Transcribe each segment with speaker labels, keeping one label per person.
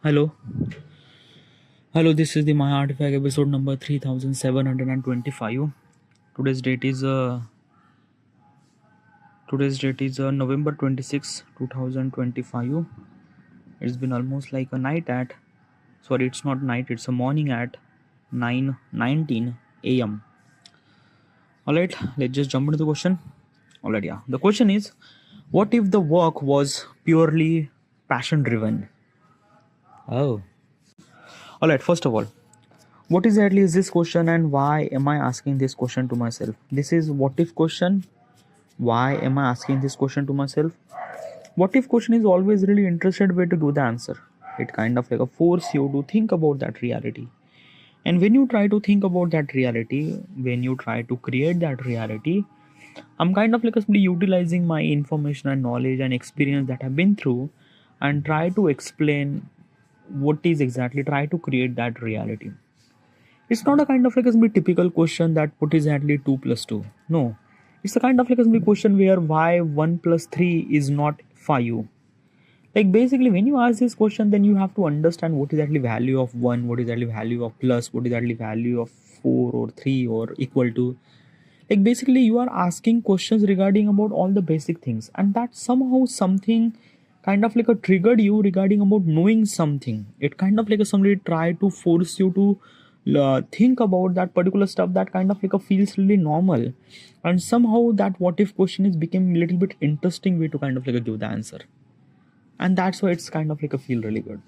Speaker 1: Hello, hello. This is the My Artifact episode number 3725. Today's date is November 26, 2025. It's been almost like a night at. Sorry, it's not night. It's a morning at 9:19 a.m. All right, let's just jump into the question. All right, yeah. The question is, what if the work was purely passion driven? Oh. All right. First of all, what exactly is this question and why am I asking this question to myself? This is what if question. Why am I asking this question to myself? What if question is always really interested way to give the answer. It kind of like a force you to think about that reality. And when you try to think about that reality, when you try to create that reality, I'm kind of like simply utilizing my information and knowledge and experience that I've been through and try to explain what is exactly try to create that reality. It's not a kind of like a typical question that what is exactly 2 plus 2. No. It's a kind of like a question where why 1 plus 3 is not 5. Like basically when you ask this question, then you have to understand what is actually value of 1, what is actually value of plus, what is actually value of 4 or 3 or equal to. Like basically you are asking questions regarding about all the basic things, and that somehow something kind of like a triggered you regarding about knowing something. It kind of like a somebody try to force you to think about that particular stuff that kind of like a feels really normal, and somehow that what if question is became a little bit interesting way to kind of like a give the answer, and that's why it's kind of like a feel really good.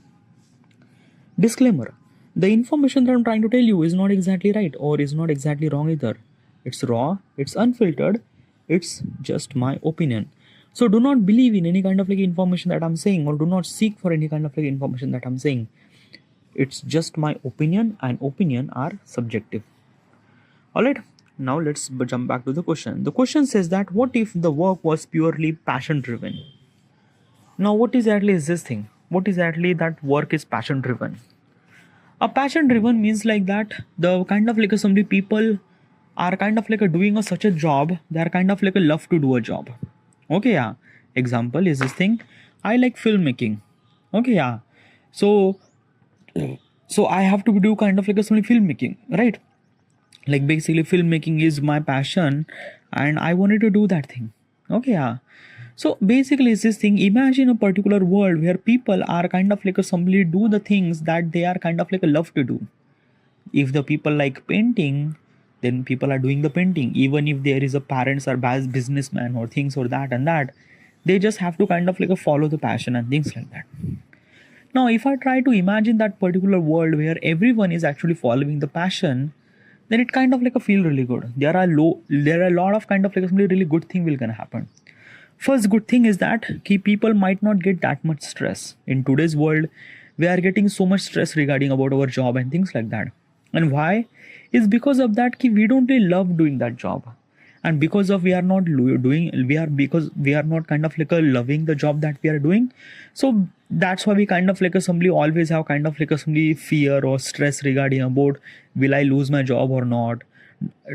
Speaker 1: Disclaimer: the information that I'm trying to tell you is not exactly right or is not exactly wrong either. It's raw, it's unfiltered, it's just my opinion. So do not believe in any kind of like information that I'm saying, or do not seek for any kind of like information that I'm saying. It's just my opinion, and opinion are subjective. Alright, now let's jump back to the question. The question says that what if the work was purely passion driven? Now what exactly is this thing? What exactly that work is passion driven? A passion driven means like that the kind of like a somebody people are kind of like a doing a such a job, they are kind of like a love to do a job. Okay, yeah. Example is this thing. I like filmmaking. Okay, yeah. So I have to do kind of like a somebody filmmaking, right? Like basically filmmaking is my passion and I wanted to do that thing. Okay, yeah. So basically it's this thing. Imagine a particular world where people are kind of like a somebody do the things that they are kind of like a love to do. If the people like painting, then people are doing the painting. Even if there is a parents or businessman or things or that and that, they just have to kind of like a follow the passion and things like that. Now if I try to imagine that particular world where everyone is actually following the passion, then it kind of like a feel really good. There are a lot of kind of like a really good thing will gonna happen. First good thing is that key people might not get that much stress. In today's world, we are getting so much stress regarding about our job and things like that. And why? Is because of that we don't really love doing that job. And because of we are not doing because we are not kind of like a loving the job that we are doing. So that's why we kind of like a somebody always have kind of like a somebody fear or stress regarding about will I lose my job or not,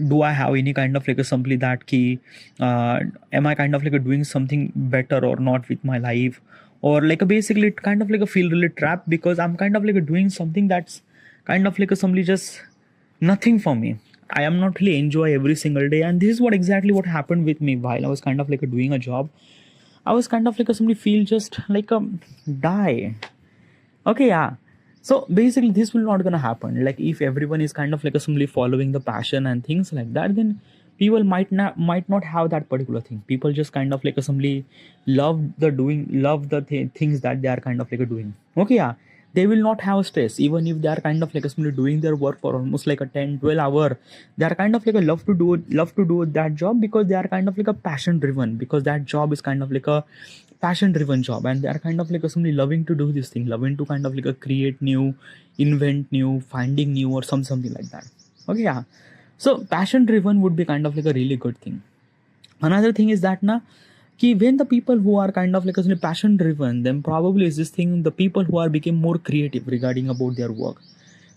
Speaker 1: do I have any kind of like a simply that key, am I kind of like a doing something better or not with my life, or like a basically it kind of like a feel really trapped because I'm kind of like a doing something that's kind of like a simply just nothing for me. I am not really enjoy every single day, and this is what exactly what happened with me while I was kind of like a doing a job. I was kind of like a simply feel just like a die. Okay, yeah. So basically this will not gonna happen. Like if everyone is kind of like a simply following the passion and things like that, then people might not have that particular thing. People just kind of like a simply love the things that they are kind of like a doing. Okay, yeah. They will not have stress even if they are kind of like a simply doing their work for almost like a 10-12 hour. They are kind of like a love to do that job because they are kind of like a passion driven, because that job is kind of like a passion driven job, and they are kind of like somebody loving to do this thing, loving to kind of like a create new, invent new, finding new or something like that. Okay, yeah. So passion driven would be kind of like a really good thing. Another thing is that when the people who are kind of like a passion driven, then probably is this thing, the people who are became more creative regarding about their work,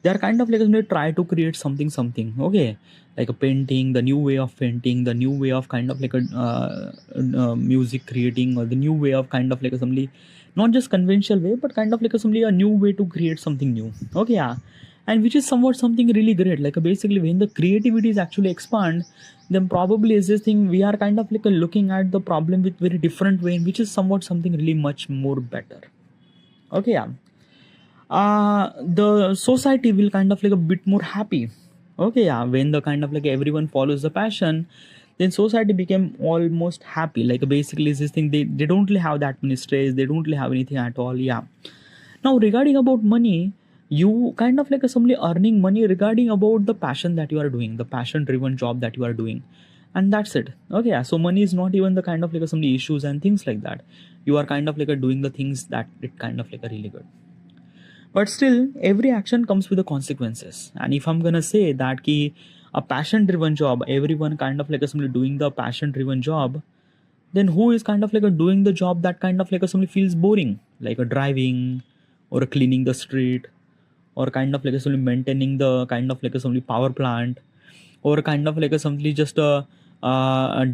Speaker 1: they are kind of like they try to create something. Okay, like a painting, the new way of painting, the new way of kind of like a music creating, or the new way of kind of like a somebody not just conventional way, but kind of like simply a new way to create something new. Okay, yeah. And which is somewhat something really great, like basically when the creativity is actually expand, then probably is this thing we are kind of like looking at the problem with very different way, which is somewhat something really much more better. Okay, yeah. The society will kind of like a bit more happy. Okay, yeah, when the kind of like everyone follows the passion, then society became almost happy, like basically is this thing they don't really have that many stress, they don't really have anything at all. Yeah. Now regarding about money, you kind of like simply earning money regarding about the passion that you are doing, the passion driven job that you are doing, and that's it. Okay, yeah. So money is not even the kind of like some issues and things like that. You are kind of like doing the things that it kind of like a really good. But still, every action comes with the consequences. And if I'm gonna say that ki a passion driven job, everyone kind of like simply doing the passion driven job, then who is kind of like doing the job that kind of like simply feels boring, like a driving or a cleaning the street, or kind of like simply maintaining the kind of like simply power plant, or kind of like simply just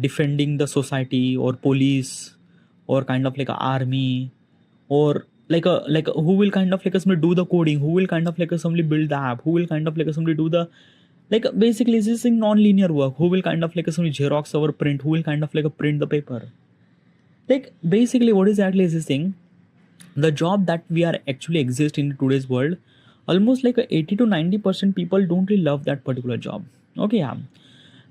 Speaker 1: defending the society or police, or kind of like a army, or like who will kind of like somebody do the coding, who will kind of like somebody build the app, who will kind of like somebody do the like basically this is in non-linear work, who will kind of like somebody xerox or print, who will kind of like print the paper. Like basically what exactly is this thing, the job that we are actually exist in today's world, almost like 80 to 90% people don't really love that particular job. Okay, yeah.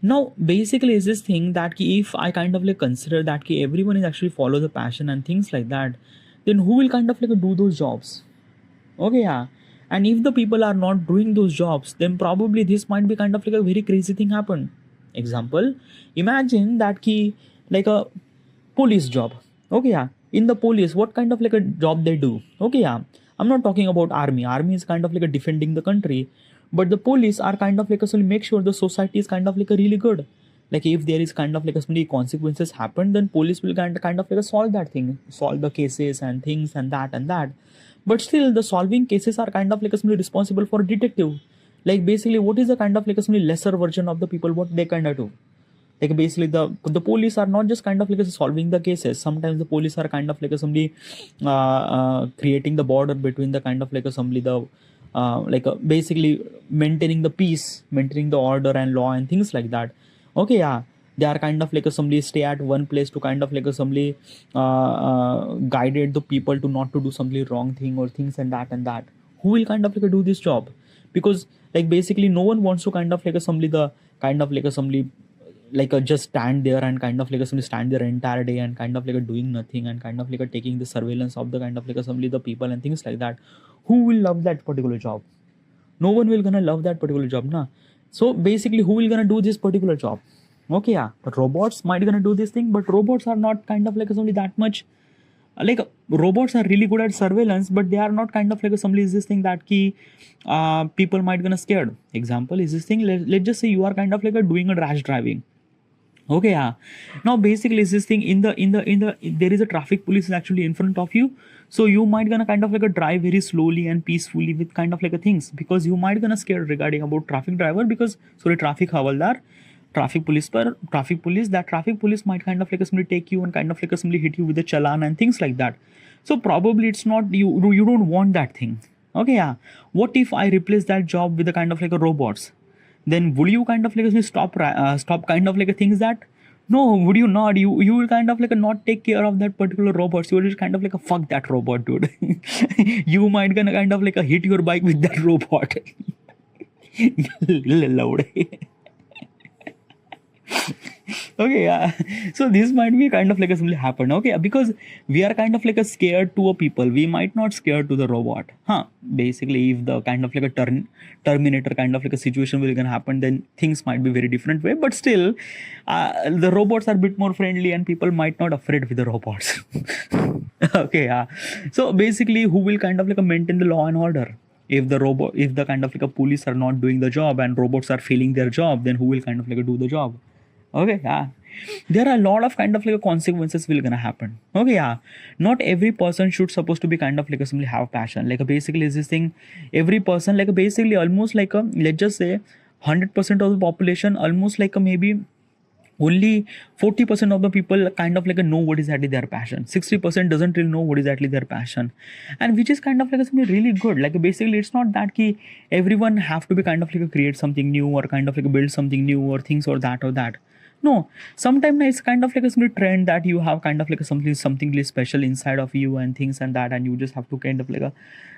Speaker 1: Now basically is this thing that ki if I kind of like consider that ki everyone is actually follow the passion and things like that, then who will kind of like do those jobs? Okay, yeah. And if the people are not doing those jobs, then probably this might be kind of like a very crazy thing happen. Example, imagine that ki like a police job. Okay, yeah. In the police, what kind of like a job they do? Okay, yeah. I'm not talking about army. Army is kind of like a defending the country, but the police are kind of like a so make sure the society is kind of like a really good. Like if there is kind of like a so many consequences happen, then police will kind of like a solve that thing, solve the cases and things and that and that. But still, the solving cases are kind of like a so responsible for detective. Like basically, what is the kind of like a so lesser version of the people what they kind of do? Like basically the police are not just kind of like solving the cases, sometimes the police are kind of like somebody creating the border between the kind of like somebody the basically maintaining the peace, maintaining the order and law and things like that. Okay, yeah. They are kind of like somebody stay at one place to kind of like somebody guided the people to not to do something wrong thing or things and that. Who will kind of like do this job? Because like basically no one wants to kind of like somebody the kind of like somebody just stand there and kind of like somebody stand there entire day and kind of like doing nothing and kind of like taking the surveillance of the kind of like somebody the people and things like that. Who will love that particular job? No one will gonna love that particular job, na. So basically who will gonna do this particular job? Okay, yeah, but robots might gonna do this thing, but robots are not kind of like somebody that much like robots are really good at surveillance, but they are not kind of like somebody is this thing that key people might gonna scared. Example is this thing, let's just say you are kind of like doing a rash driving. Okay, yeah. Now basically is this thing in the there is a traffic police actually in front of you, so you might gonna kind of like drive very slowly and peacefully with kind of like things, because you might gonna scared regarding about traffic driver, because sorry, traffic havaldar, traffic police, that traffic police might kind of like somebody take you and kind of like somebody hit you with a challan and things like that. So probably it's not you don't want that thing. Okay, yeah. What if I replace that job with a kind of like a robots? Then would you kind of like stop kind of like things that, no, would you not, you will kind of like not take care of that particular robot, so you will just kind of like fuck that robot, dude. You might gonna kind of like hit your bike with that robot. Loud. Okay, yeah. So this might be kind of like a simply happen. Okay, because we are kind of like a scared to a people, we might not scared to the robot, huh? Basically if the kind of like a terminator kind of like a situation will gonna happen, then things might be very different way, but still the robots are a bit more friendly and people might not afraid with the robots. Okay, yeah. So basically who will kind of like maintain the law and order? If the kind of like a police are not doing the job and robots are failing their job, then who will kind of like do the job? Okay, yeah. There are a lot of kind of like consequences will gonna happen. Okay, yeah. Not every person should supposed to be kind of like simply have passion. Like basically is this thing, every person like basically almost like a, let's just say 100% of the population, almost like a maybe only 40% of the people kind of like know what is actually their passion. 60% doesn't really know what is actually their passion, and which is kind of like something really good. Like basically it's not that ki everyone have to be kind of like create something new or kind of like build something new or things or that. No, sometimes it's kind of like a simple trend that you have kind of like something really special inside of you and things and that, and you just have to kind of like a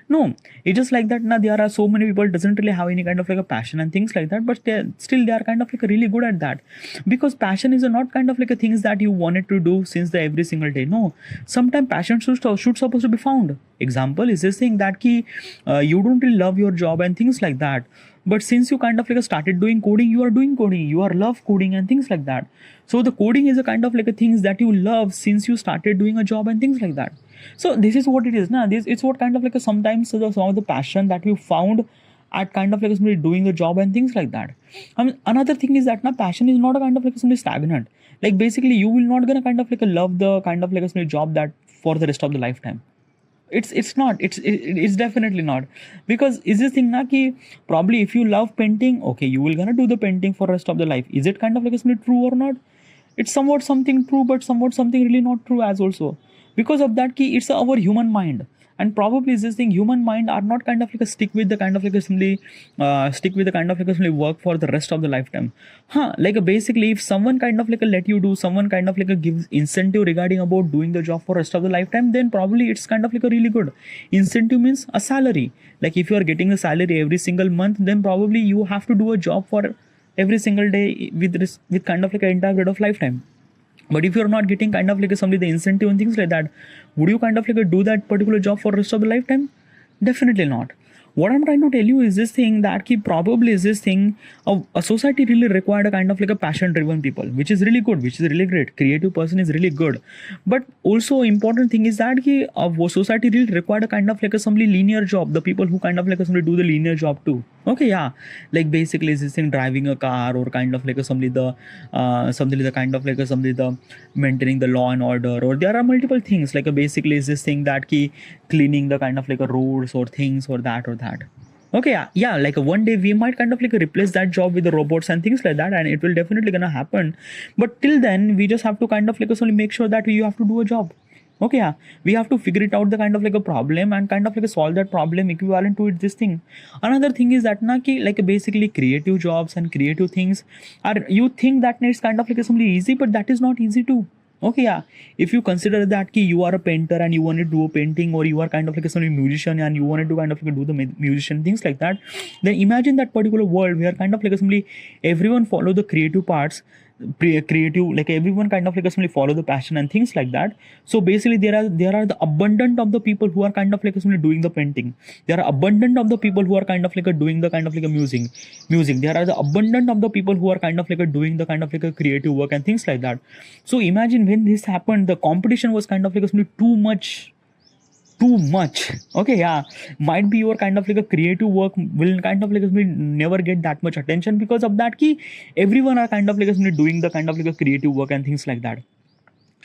Speaker 1: no. It's just like that. Now there are so many people doesn't really have any kind of like a passion and things like that, but they are kind of like really good at that, because passion is not kind of like a things that you wanted to do since the every single day. No, sometimes passion should supposed to be found. Example is this thing that ki you don't really love your job and things like that, but since you kind of like started doing coding, you are doing coding, you are love coding and things like that. So the coding is a kind of like a things that you love since you started doing a job and things like that. So this is what it is now. This it's what kind of like a sometimes some of the passion that you found at kind of like somebody doing the job and things like that. Another thing is that now passion is not a kind of like somebody stagnant. Like basically you will not gonna kind of like a love the kind of like a somebody job that for the rest of the lifetime. It's not it's definitely not, because is this thing na ki probably if you love painting, okay, you will gonna do the painting for rest of the life. Is it kind of like a true or not? It's somewhat something true, but somewhat something really not true as also, because of that ki it's our human mind. And probably is this thing human mind are not kind of like a stick with the kind of like a simply stick with the kind of like a simply work for the rest of the lifetime. Like basically if someone kind of like a let you do, someone kind of like a gives incentive regarding about doing the job for rest of the lifetime, then probably it's kind of like a really good incentive. Means a salary. Like if you are getting a salary every single month, then probably you have to do a job for every single day with kind of like an entire period of lifetime. But if you're not getting kind of like somebody the incentive and things like that, would you kind of like do that particular job for the rest of the lifetime? Definitely not. What I'm trying to tell you is this thing that ki probably is this thing of a society really required a kind of like a passion driven people, which is really good, which is really great. Creative person is really good. But also important thing is that ki society really required a kind of like a some linear job. The people who kind of like somebody do the linear job too. Okay, yeah. Like basically is this thing driving a car or kind of like somebody the kind of like somebody the maintaining the law and order, or there are multiple things like basically is this thing that ki cleaning the kind of like a roads or things or that. Okay, yeah, like one day we might kind of like replace that job with the robots and things like that, and it will definitely gonna happen. But till then we just have to kind of like only make sure that you have to do a job. Okay, yeah, we have to figure it out the kind of like a problem and kind of like solve that problem equivalent to it this thing. Another thing is that na ki like basically creative jobs and creative things are, you think that it's kind of like something easy, but that is not easy too. Okay, yeah, if you consider that ki you are a painter and you want to do a painting, or you are kind of like a musician and you wanted to kind of like do the musician things like that, then imagine that particular world where kind of like somebody everyone follow the creative parts, creative, like everyone kind of like simply follow the passion and things like that. So basically there are the abundant of the people who are kind of like simply doing the painting. There are abundant of the people who are kind of like doing the kind of like a music. There are the abundant of the people who are kind of like doing the kind of like a creative work and things like that. So imagine when this happened, the competition was kind of like simply too much. Okay, yeah, might be your kind of like a creative work will kind of like never get that much attention, because of that key everyone are kind of like doing the kind of like a creative work and things like that.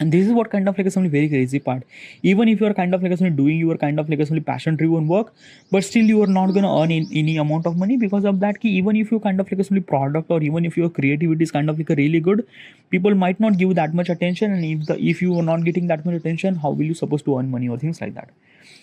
Speaker 1: And this is what kind of like something very crazy part. Even if you are kind of like doing your kind of like a passion driven work, but still you are not gonna earn any amount of money, because of that key even if you kind of like a product, or even if your creativity is kind of like a really good, people might not give that much attention. And if you are not getting that much attention, how will you supposed to earn money or things like that?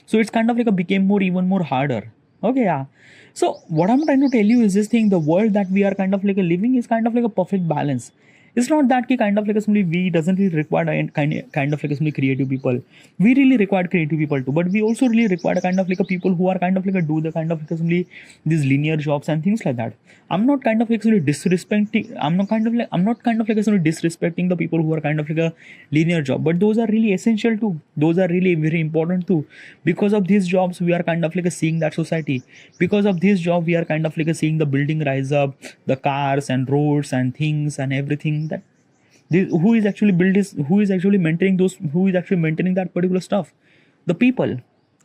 Speaker 1: So it's kind of like a became even more harder. Okay, yeah. So what I'm trying to tell you is this thing: the world that we are kind of like a living is kind of like a perfect balance. It's not that kind of like a we doesn't really require a kind of like a creative people. We really require creative people too, but we also really require a kind of like a people who are kind of like a do the kind of like these linear jobs and things like that. I'm not kind of like disrespecting. I'm not kind of like disrespecting the people who are kind of like a linear job, but those are really essential too. Those are really very important too. Because of these jobs, we are kind of like seeing that society. Because of this job, we are kind of like seeing the building rise up, the cars and roads and things and everything. That who is actually build this, who is actually maintaining that particular stuff? The people,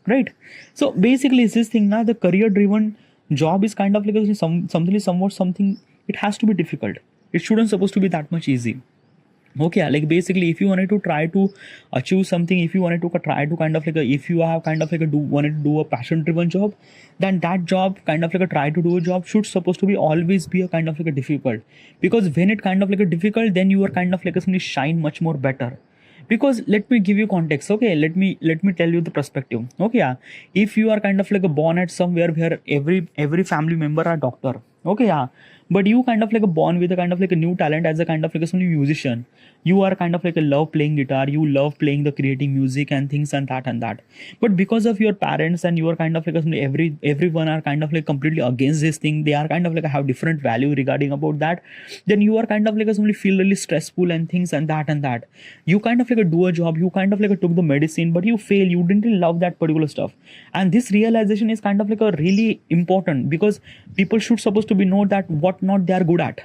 Speaker 1: right? So basically it's this thing now, the career driven job is kind of like something it has to be difficult. It shouldn't supposed to be that much easy. Okay, like basically if you wanted to try to achieve something, if you wanted to try to kind of like if you have kind of like wanted to do a passion driven job, then that job kind of like try to do a job should supposed to be always be a kind of like a difficult, because when it kind of like a difficult, then you are kind of like a something shine much more better. Because let me give you context. Okay, let me tell you the perspective. Okay, yeah, if you are kind of like a born at somewhere where every family member are doctor. Okay, yeah, but you kind of like a born with a kind of like a new talent as a kind of like a some musician. You are kind of like a love playing guitar, you love playing the creating music and things and that. But because of your parents and you are kind of like a, everyone are kind of like completely against this thing, they are kind of like have different value regarding about that, then you are kind of like a somebody feel really stressful and things and that. You kind of like a do a job, you kind of like a took the medicine, but you fail, you didn't really love that particular stuff. And this realization is kind of like a really important, because people should supposed to be know that what not they are good at.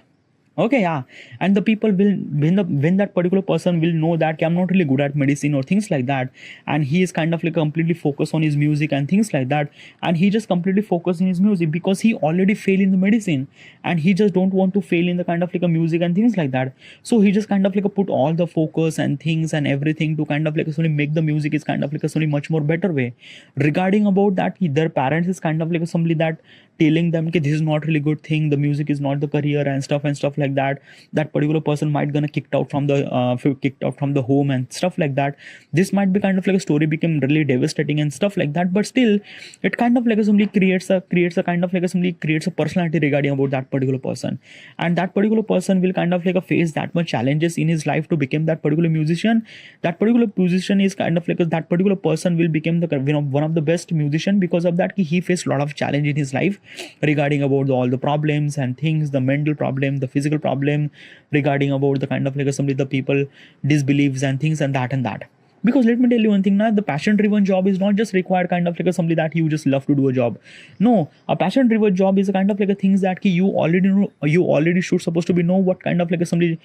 Speaker 1: Okay, yeah, and the people will when that particular person will know that, "Okay, I'm not really good at medicine or things like that," and he is kind of like completely focused on his music and things like that, and he just completely focused in his music because he already failed in the medicine, and he just don't want to fail in the kind of like a music and things like that. So he just kind of like put all the focus and things and everything to kind of like sort make the music is kind of like a sort much more better way. Regarding about that, their parents is kind of like somebody that telling them that this is not really good thing, the music is not the career and stuff like that. That particular person might gonna kicked out from the home and stuff like that. This might be kind of like a story become really devastating and stuff like that, but still it kind of like somebody creates a kind of like somebody creates a personality regarding about that particular person. And that particular person will kind of like face that much challenges in his life to become that particular musician. That particular musician is kind of like that particular person will become the one of the best musician, because of that he faced a lot of challenge in his life regarding about all the problems and things, the mental problem, the physical problem, regarding about the kind of like somebody the people disbelieves and things and that. Because let me tell you one thing now, the passion driven job is not just required kind of like somebody that you just love to do a job. No, a passion driven job is a kind of like a things that you already know, you already should supposed to be know what kind of like a somebody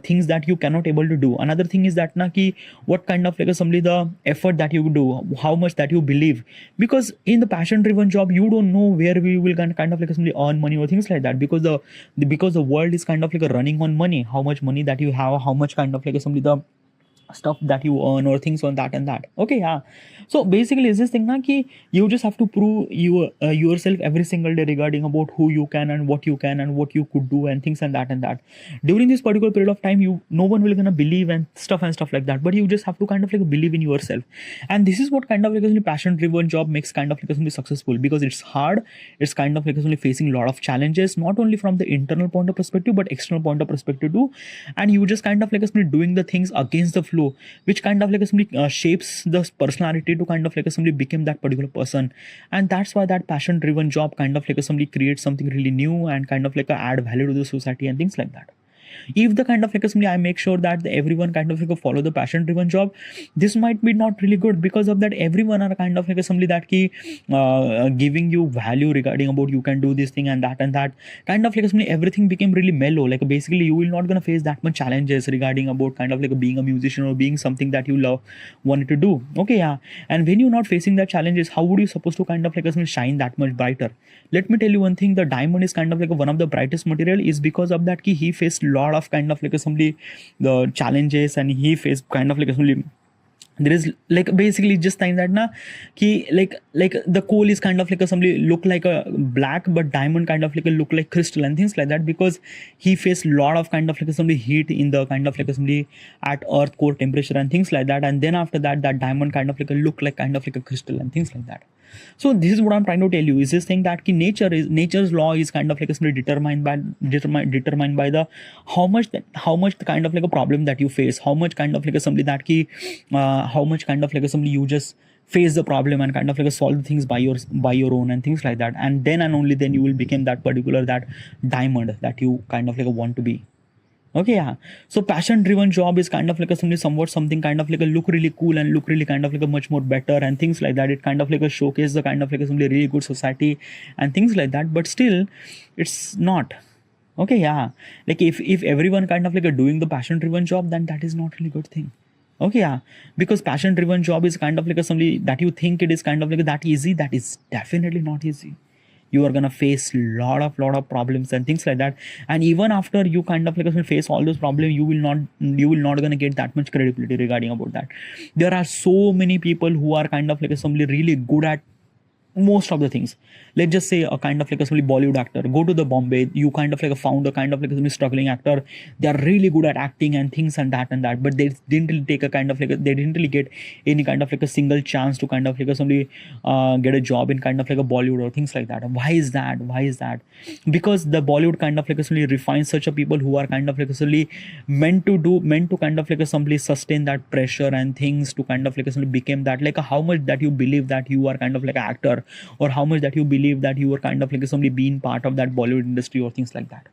Speaker 1: things that you cannot able to do. Another thing is that na ki what kind of like a somebody the effort that you do, how much that you believe. Because in the passion driven job you don't know where we will kind of like somebody earn money or things like that, because because the world is kind of like a running on money, how much money that you have, how much kind of like somebody the stuff that you earn or things on that and that. Okay, yeah. So basically is this thing na ki you just have to prove yourself every single day regarding about who you can and what you could do and things and that. During this particular period of time, you no one will gonna believe and stuff like that, but you just have to kind of like believe in yourself. And this is what kind of like a passion driven job makes kind of like something successful, because it's hard, it's kind of like only facing a lot of challenges, not only from the internal point of perspective but external point of perspective too. And you just kind of like doing the things against the flow, which kind of like somebody shapes the personality to kind of like somebody become that particular person. And that's why that passion driven job kind of like somebody creates something really new and kind of like add value to the society and things like that. If the kind of like assembly I make sure that everyone kind of like follow the passion driven job, this might be not really good. Because of that, everyone are kind of like assembly that key giving you value regarding about you can do this thing and that kind of like assembly everything became really mellow. Like basically you will not gonna face that much challenges regarding about kind of like being a musician or being something that you love wanted to do. Okay, yeah. And when you're not facing that challenges, how would you supposed to kind of like shine that much brighter? Let me tell you one thing, the diamond is kind of like one of the brightest material is because of that he faced lot of kind of like somebody the challenges, and he faced kind of like somebody there is like basically just time that na ki like the coal is kind of like a somebody look like a black, but diamond kind of like a look like crystal and things like that, because he faced lot of kind of like somebody heat in the kind of like somebody at earth core temperature and things like that. And then after that that diamond kind of like a look like kind of like a crystal and things like that. So this is what I'm trying to tell you is this thing that ki nature's law is kind of like determined by the how much the kind of like a problem that you face, how much kind of like a somebody that ki how much kind of like a somebody you just face the problem and kind of like solve the things by your own and things like that. And then and only then you will become that particular that diamond that you kind of like want to be. Okay, yeah. So passion driven job is kind of like a something kind of like a look really cool and look really kind of like a much more better and things like that. It kind of like a showcase the kind of like a somebody really good society and things like that. But still, it's not. Okay, yeah. Like if everyone kind of like a doing the passion driven job, then that is not really good thing. Okay, yeah. Because passion driven job is kind of like a somebody that you think it is kind of like that easy. That is definitely not easy. you are gonna face lot of problems and things like that. And even after you kind of like face all those problems, you will not gonna get that much credibility regarding about that. There are so many people who are kind of like somebody really good at most of the things. Let's just say a kind of like a simply Bollywood actor go to the Bombay, you kind of like found a kind of like a struggling actor. They are really good at acting and things and that, but they didn't really take a kind of like they didn't really get any kind of like a single chance to kind of like somebody get a job in kind of like a Bollywood or things like that. Why is that? Because the Bollywood kind of like simply refines such a people who are kind of like simply meant to kind of like simply sustain that pressure and things to kind of like simply become that, like how much that you believe that you are kind of like an actor, or how much that you believe that you were kind of like somebody being part of that Bollywood industry or things like that.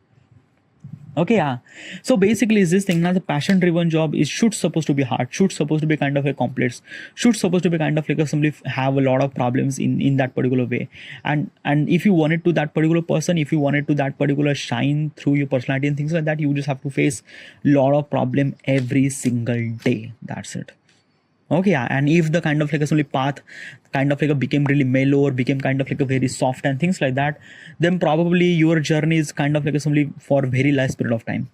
Speaker 1: Okay, yeah. So basically, is this thing now the passion-driven job is should supposed to be hard, should supposed to be kind of a complex, should supposed to be kind of like a somebody have a lot of problems in that particular way. And if you wanted to that particular person, if you wanted to that particular shine through your personality and things like that, you just have to face a lot of problem every single day. That's it. Okay, yeah. And if the kind of like a simply path kind of like a became really mellow or became kind of like a very soft and things like that, then probably your journey is kind of like a simply for very less period of time.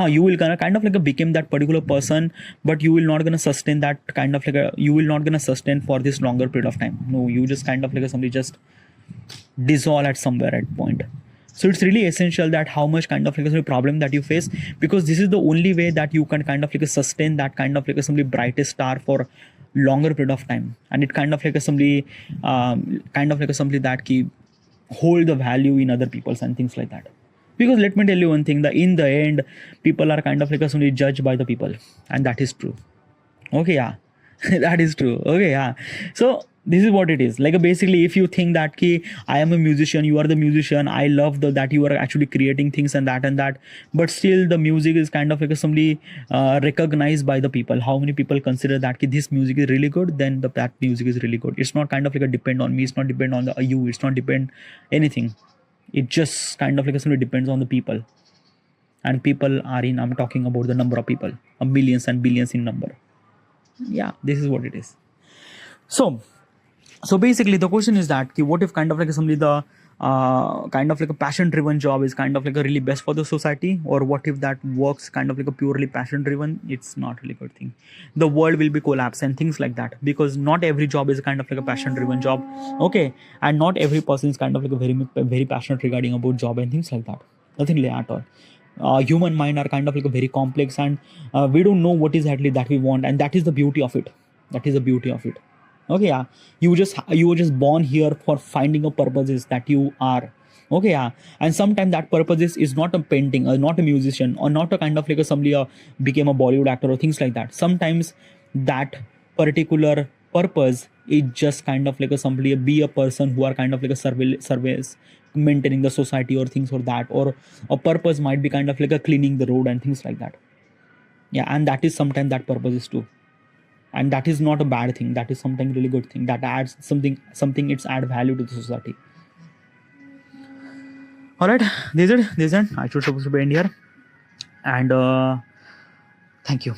Speaker 1: You will gonna kind of like a become that particular person, but you will not gonna sustain that kind of like a, you will not gonna sustain for this longer period of time. No, you just kind of like a somebody just dissolve at somewhere at point. So it's really essential that how much kind of like a problem that you face, because this is the only way that you can kind of like a sustain that kind of like a somebody brightest star for longer period of time. And it kind of like a somebody kind of like a somebody that keep hold the value in other people's and things like that. Because let me tell you one thing, in the end people are kind of like a somebody judged by the people, and that is true. Okay, yeah. That is true. Okay, yeah. So this is what it is. Like basically, if you think that ki, I am a musician, you are the musician, I love that you are actually creating things and that, but still the music is kind of like somebody recognized by the people. How many people consider that ki, this music is really good? Then that music is really good. It's not kind of like a depend on me. It's not depend on the you. It's not depend anything. It just kind of like somebody depends on the people. And people are in. I'm talking about the number of people, millions and billions in number. Yeah, this is what it is. So basically the question is that what if kind of like somebody the kind of like a passion driven job is kind of like a really best for the society, or what if that works kind of like a purely passion driven? It's not really good thing. The world will be collapse and things like that, because not every job is kind of like a passion driven job. Okay, and not every person is kind of like a very passionate regarding about job and things like that. Nothing like at all. Human mind are kind of like a very complex, and we don't know what is exactly that we want, and that is the beauty of it. Okay, yeah. You were just born here for finding a purposes that you are. Okay, yeah. And sometimes that purpose is not a painting, or not a musician, or not a kind of like a somebody became a Bollywood actor or things like that. Sometimes that particular purpose is just kind of like a somebody be a person who are kind of like a surveys maintaining the society or things or that, or a purpose might be kind of like a cleaning the road and things like that. Yeah, and that is sometimes that purpose is too. And that is not a bad thing, that is something really good thing that adds something it's add value to the society. All right, this is it. I should supposed to be end here, and thank you.